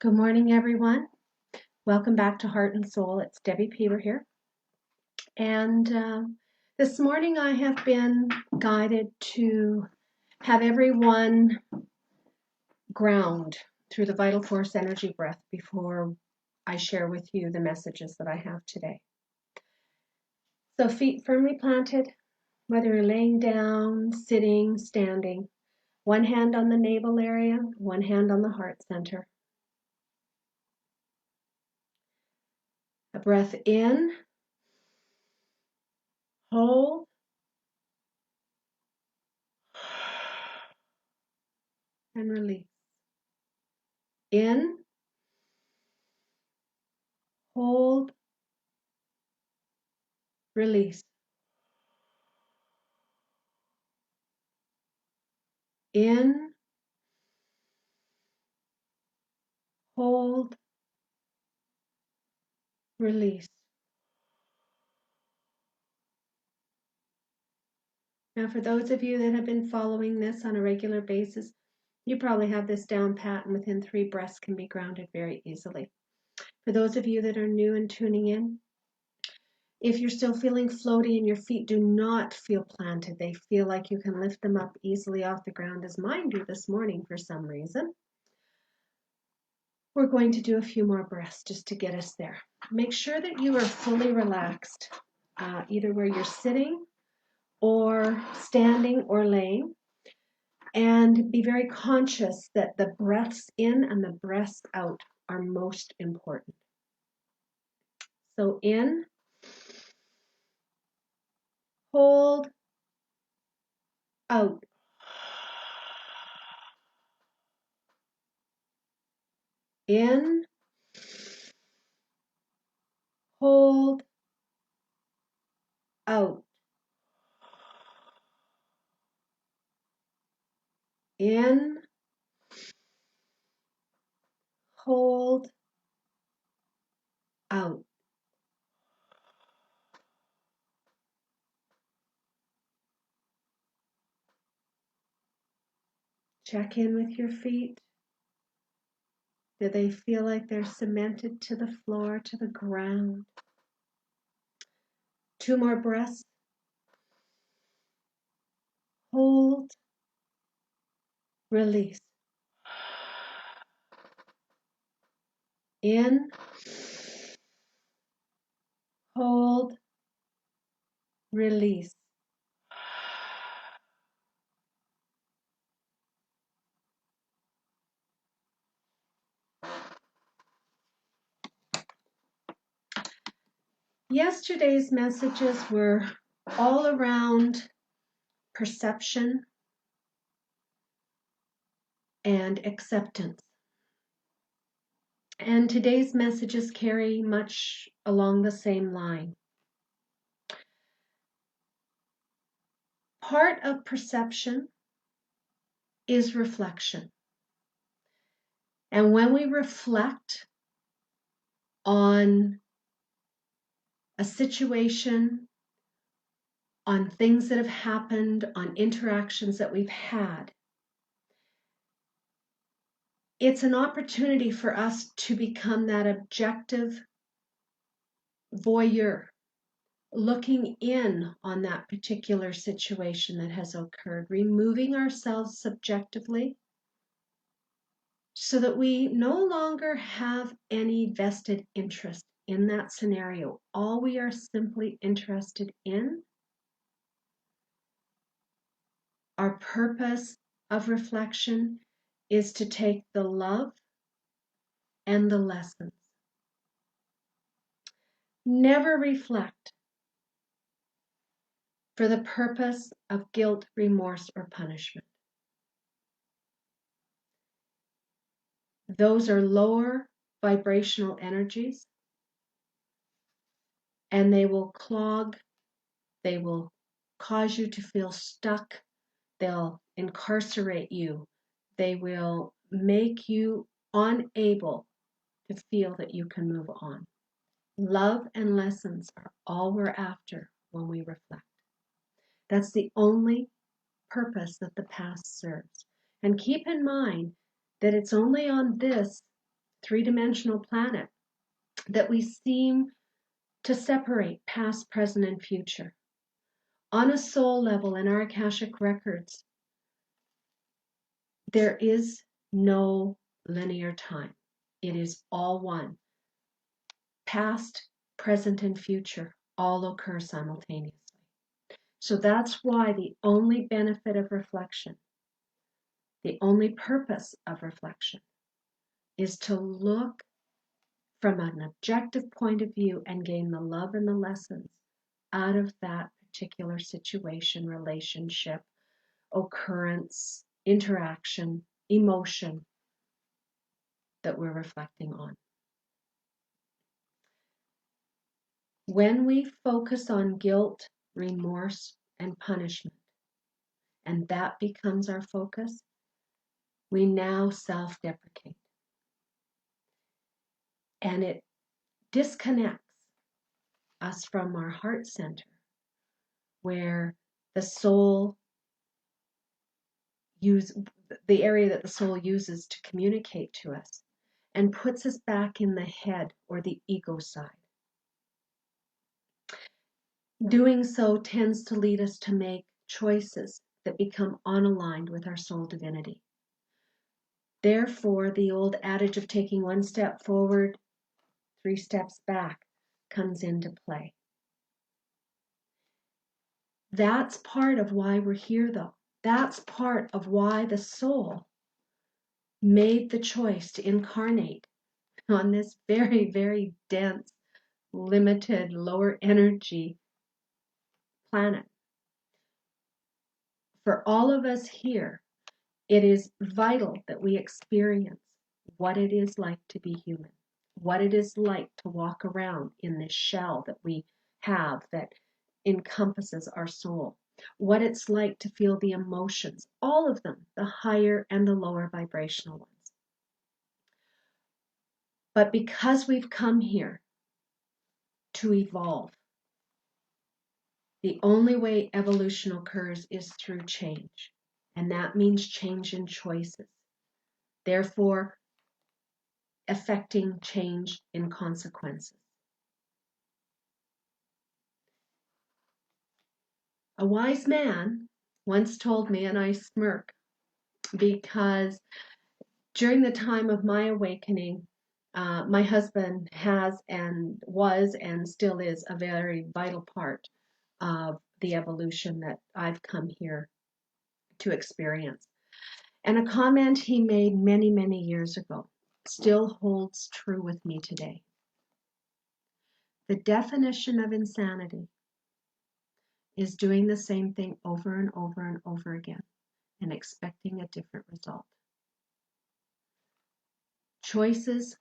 Good morning, everyone. Welcome back to Heart and Soul. It's Debbie Peever here. And this morning I have been guided to have everyone ground through the vital force energy breath before I share with you the messages that I have today. So feet firmly planted, whether you're laying down, sitting, standing, one hand on the navel area, one hand on the heart center. A breath in, hold, and release. In, hold, release. In, hold, release. Now, for those of you that have been following this on a regular basis, you probably have this down pat, and within 3 breaths can be grounded very easily. For those of you that are new and tuning in, if you're still feeling floaty and your feet do not feel planted, they feel like you can lift them up easily off the ground, as mine do this morning for some reason, we're going to do a few more breaths just to get us there. Make sure that you are fully relaxed, either where you're sitting or standing or laying, and be very conscious that the breaths in and the breaths out are most important. So in, hold, out. In, hold, out. In, hold, out. Check in with your feet. Do they feel like they're cemented to the floor, to the ground? 2 more breaths. Hold, release. In, hold, release. Yesterday's messages were all around perception and acceptance. And today's messages carry much along the same line. Part of perception is reflection. And when we reflect on a situation, on things that have happened, on interactions that we've had, it's an opportunity for us to become that objective voyeur, looking in on that particular situation that has occurred, removing ourselves subjectively so that we no longer have any vested interest in that scenario. All we are simply interested in, our purpose of reflection, is to take the love and the lessons. Never reflect for the purpose of guilt, remorse, or punishment. Those are lower vibrational energies, and they will clog, they will cause you to feel stuck, they'll incarcerate you, they will make you unable to feel that you can move on. Love and lessons are all we're after when we reflect. That's the only purpose that the past serves. And keep in mind that it's only on this three-dimensional planet that we seem to separate past, present, and future. On a soul level in our Akashic records, there is no linear time. It is all one. Past, present, and future all occur simultaneously. So that's why the only benefit of reflection, the only purpose of reflection, is to look from an objective point of view and gain the love and the lessons out of that particular situation, relationship, occurrence, interaction, emotion that we're reflecting on. When we focus on guilt, remorse, and punishment, and that becomes our focus, we now self-deprecate. And it disconnects us from our heart center, where the soul the area that the soul uses to communicate to us, and puts us back in the head or the ego side. Doing so tends to lead us to make choices that become unaligned with our soul divinity. Therefore, the old adage of taking one step forward, 3 steps back comes into play. That's part of why we're here, though. That's part of why the soul made the choice to incarnate on this very, very dense, limited, lower energy planet. For all of us here, it is vital that we experience what it is like to be human, what it is like to walk around in this shell that we have that encompasses our soul, what it's like to feel the emotions, all of them, the higher and the lower vibrational ones. But because we've come here to evolve, the only way evolution occurs is through change, and that means change in choices. Therefore, affecting change in consequences. A wise man once told me, and I smirk, because during the time of my awakening, my husband has and was and still is a very vital part of the evolution that I've come here to experience. And a comment he made many, many years ago still holds true with me today. The definition of insanity is doing the same thing over and over and over again and expecting a different result. Choices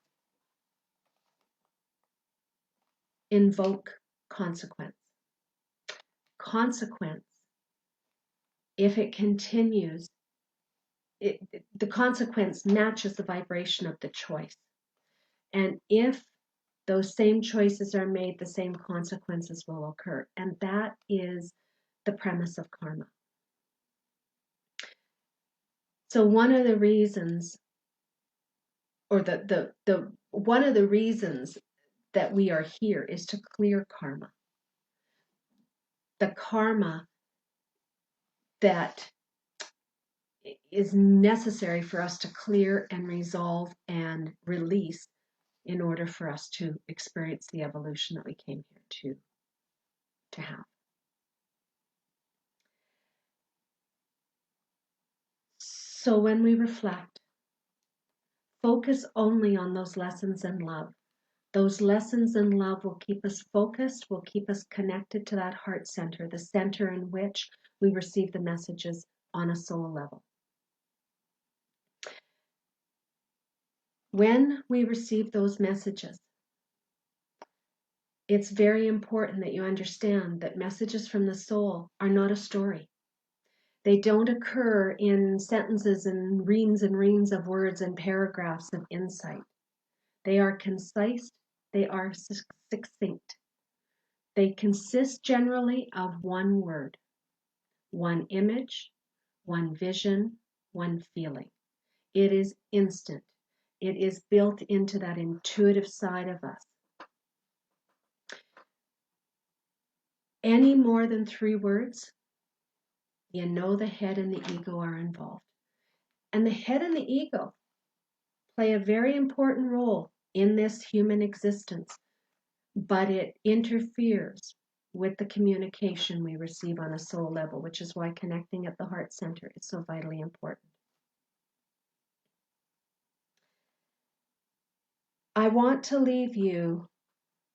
invoke consequence. Consequence, if it continues, the consequence matches the vibration of the choice. And if those same choices are made, the same consequences will occur. And that is the premise of karma. So one of the reasons, or one of the reasons that we are here is to clear karma. The karma that is necessary for us to clear and resolve and release in order for us to experience the evolution that we came here to have. So when we reflect, focus only on those lessons in love. Those lessons in love will keep us focused, will keep us connected to that heart center, the center in which we receive the messages on a soul level. When we receive those messages, it's very important that you understand that messages from the soul are not a story. They don't occur in sentences and reams of words and paragraphs of insight. They are concise, they are succinct. They consist generally of one word, one image, one vision, one feeling. It is instant. It is built into that intuitive side of us. Any more than 3 words, you know the head and the ego are involved. And the head and the ego play a very important role in this human existence, but it interferes with the communication we receive on a soul level, which is why connecting at the heart center is so vitally important. I want to leave you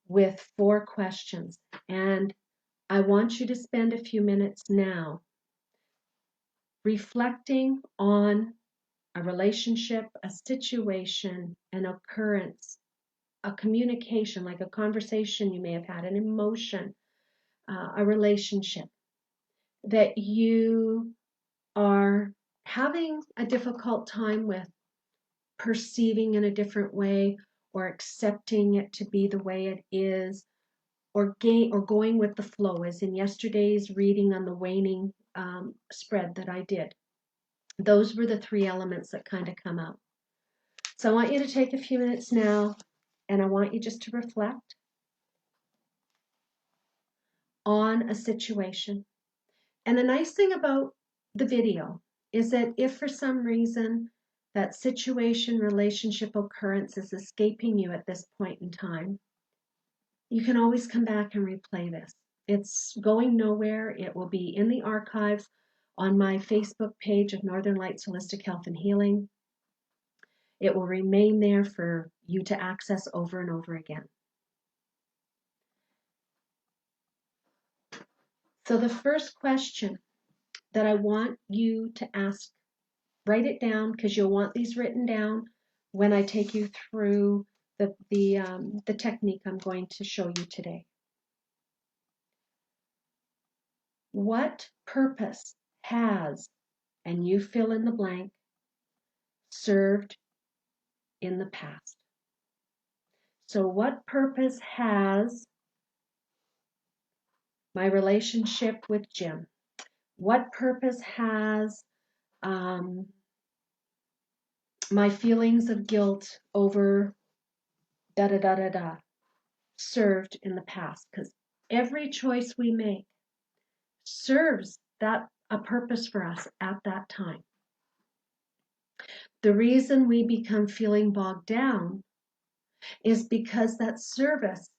with 4 questions, and I want you to spend a few minutes now reflecting on a relationship, a situation, an occurrence, a communication, like a conversation you may have had, an emotion, a relationship that you are having a difficult time with perceiving in a different way, or accepting it to be the way it is, or going with the flow, as in yesterday's reading on the waning spread that I did. Those were the 3 elements that kind of come out. So I want you to take a few minutes now, and I want you just to reflect on a situation. And the nice thing about the video is that if for some reason that situation, relationship, occurrence is escaping you at this point in time, you can always come back and replay this. It's going nowhere. It will be in the archives on my Facebook page of Northern Lights Holistic Health and Healing. It will remain there for you to access over and over again. So the first question that I want you to ask, write it down, because you'll want these written down when I take you through the technique I'm going to show you today. What purpose has, and you fill in the blank, served in the past? So what purpose has my relationship with Jim? What purpose has my feelings of guilt over da-da-da-da-da served in the past? Because every choice we make serves a purpose for us at that time. The reason we become feeling bogged down is because that service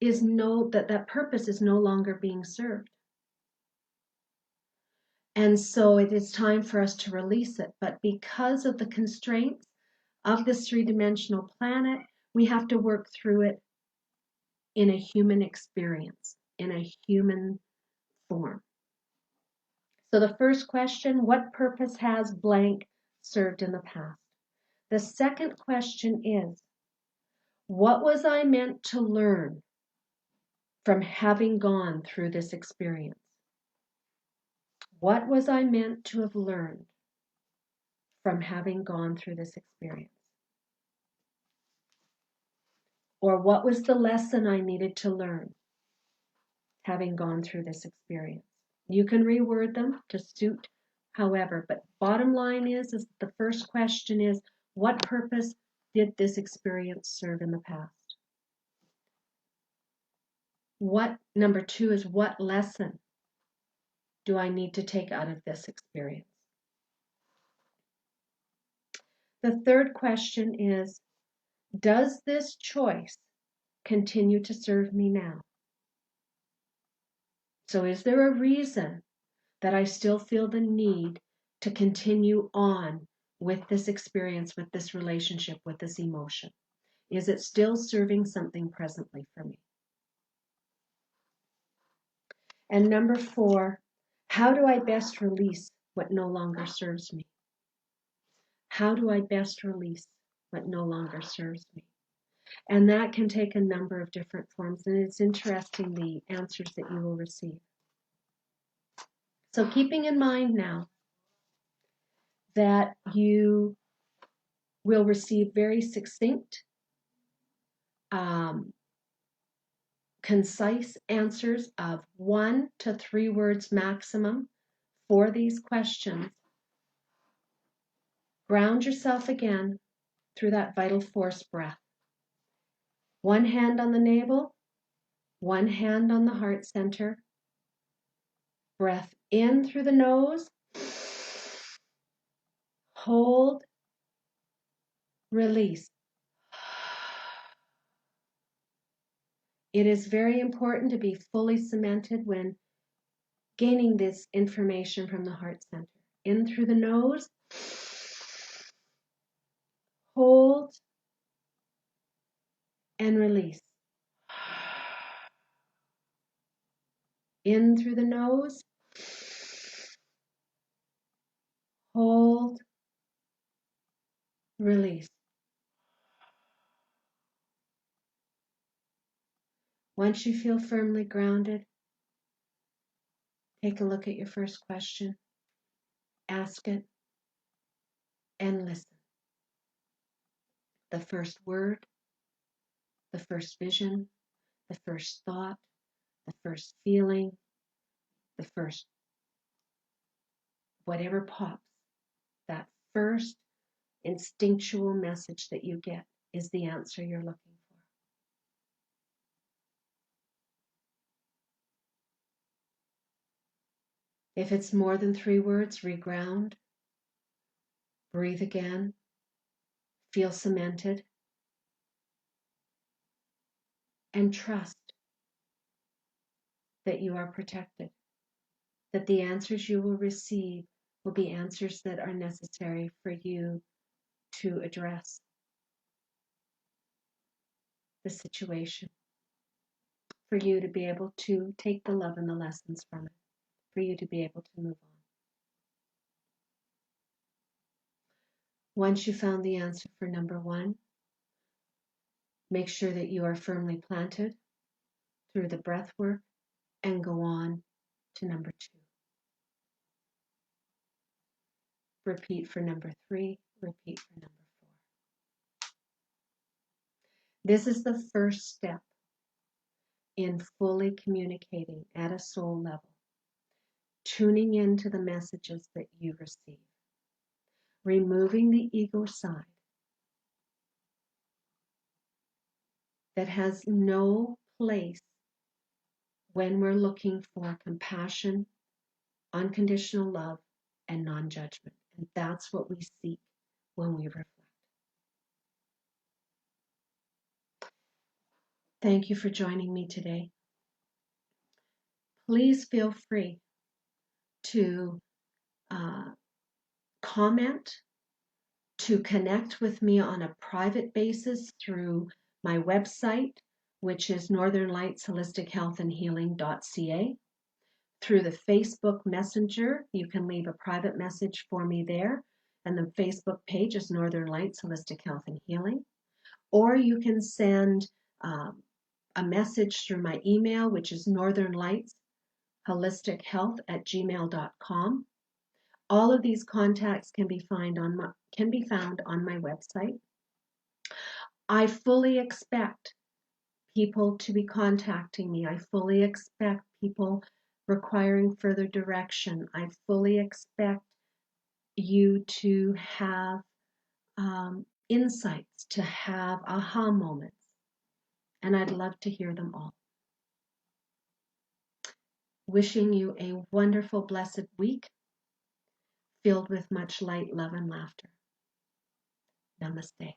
is that purpose is no longer being served. And so it is time for us to release it. But because of the constraints of this 3-dimensional planet, we have to work through it in a human experience, in a human form. So the first question, what purpose has blank served in the past? The second question is, what was I meant to learn from having gone through this experience? What was I meant to have learned from having gone through this experience? Or what was the lesson I needed to learn having gone through this experience? You can reword them to suit however, but bottom line is the first question is, what purpose did this experience serve in the past? Number 2 is, what lesson do I need to take out of this experience? The third question is, does this choice continue to serve me now? So is there a reason that I still feel the need to continue on with this experience, with this relationship, with this emotion? Is it still serving something presently for me? And number 4, how do I best release what no longer serves me? How do I best release what no longer serves me? And that can take a number of different forms, and it's interesting the answers that you will receive. So keeping in mind now that you will receive very succinct, concise answers of 1 to 3 words maximum for these questions. Ground yourself again, through that vital force breath. One hand on the navel, one hand on the heart center. Breath in through the nose. Hold. Release. It is very important to be fully cemented when gaining this information from the heart center. In through the nose. Hold. And release. In through the nose. Hold. Release. Once you feel firmly grounded, take a look at your first question, ask it, and listen. The first word, the first vision, the first thought, the first feeling, the first whatever pops, that first instinctual message that you get is the answer you're looking for. If it's more than 3 words, reground, breathe again, feel cemented, and trust that you are protected, that the answers you will receive will be answers that are necessary for you to address the situation, for you to be able to take the love and the lessons from it, for you to be able to move on. Once you found the answer for number 1, make sure that you are firmly planted through the breath work and go on to number 2. Repeat for number 3, repeat for number 4. This is the first step in fully communicating at a soul level, tuning into the messages that you receive, removing the ego side that has no place when we're looking for compassion, unconditional love, and non-judgment. And that's what we seek when we reflect. Thank you for joining me today. Please feel free to comment, to connect with me on a private basis through my website, which is northernlightsholistichealthandhealing.ca. Through the Facebook Messenger, you can leave a private message for me there, and the Facebook page is Northern Lights Holistic Health and Healing. Or you can send a message through my email, which is northernlightsholistichealth@gmail.com. All of these contacts can be found on my website. I fully expect people to be contacting me. I fully expect people requiring further direction. I fully expect you to have insights, to have aha moments. And I'd love to hear them all. Wishing you a wonderful, blessed week filled with much light, love, and laughter. Namaste.